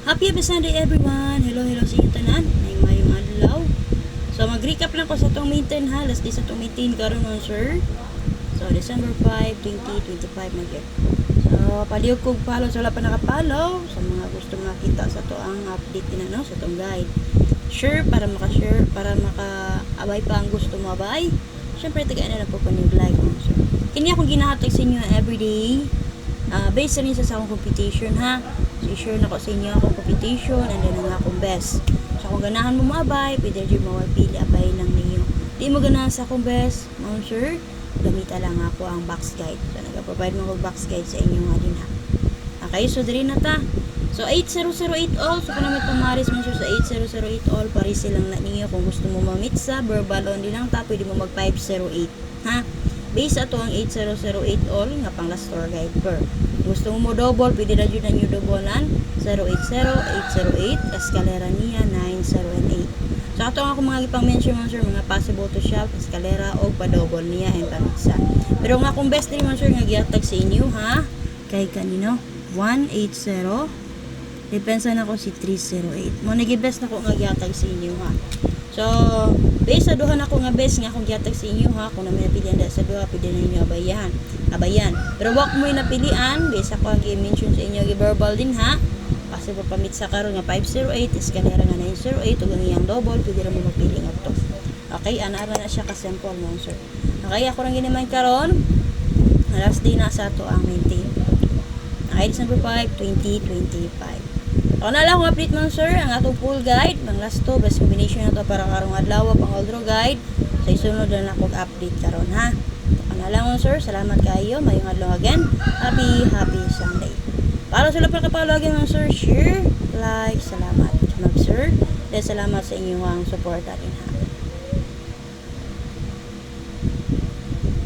Happy Sunday everyone! Hello sa inyo tanan. Mayong adlaw. So mag-recap lang ko sa itong maintain ha. Last day sa itong maintain karon on sir. So December 5, 2025 na yun. So palihog kong follow sa wala pa nakapollow. Sa mga gusto makita sa ito ang update din sa itong guide. Share para maka-abay pa ang gusto mo abay. Siyempre tagaan na lang po yung like mo sir. Kanya akong ginahatag sa inyo everyday. Based rin sa akong competition ha. So, i-share na ko sa inyo akong competition and then ang akong best. So, kung ganahan mo maabay, pwede rin mo mapili abay ng ninyo. Di mo ganahan sa akong best, ma'am sir, gamita lang ako ang box guide. So, nag-provide mo ako box guide sa inyo nga din ha. Okay, so diri na ta. So, 8008 all. So, kung naman pamaris mo sir sa 8008 all, pari silang na ninyo kung gusto mo mamit sa verbal only lang ta, pwede mo mag 508 ha. Base ato ang 8008 all nga pang last tour guide per. Gusto mo double, pwede na dyan na nyo doublean 080-808 eskalera niya 908. So ato nga akong mga ipang-mention mo sir, mga possible to shop eskalera o pa-double niya and pamiksa. Pero nga kung best rin mo sir nga giatag sa inyo ha, kay kanino 180 depensa na ko si 308 mo nagibest na ko nga giatag sa inyo ha. So, based sa duha na ko nga best nga akong giatag sa inyo ha, kung namin napilian sa duha, pwede na ninyo abayan. Pero wag mo yung napilian, based ako ang i-mention sa inyo, i-verbal din ha. Kasi pamit sa karon nga 508, eskalera nga 908, ug ang iyang double, pwede na mo magpili nga to. Okay, ana na siya ka-simple mo sir. Okay, ako lang ginaman karon. Last day na sa to ang maintain. Okay, December 5, 2025. Ako na lang update mo sir, ang atong full guide, ang last to, best combination na to para karong adlaw, pang all draw guide. Sa isunod na ako update karon ha. Ako na lang sir, salamat kayo, mayong adlaw again. Happy Sunday. Para sa lapang kapalo again sir, share, like, salamat. Sir, salamat sa inyong support natin ha.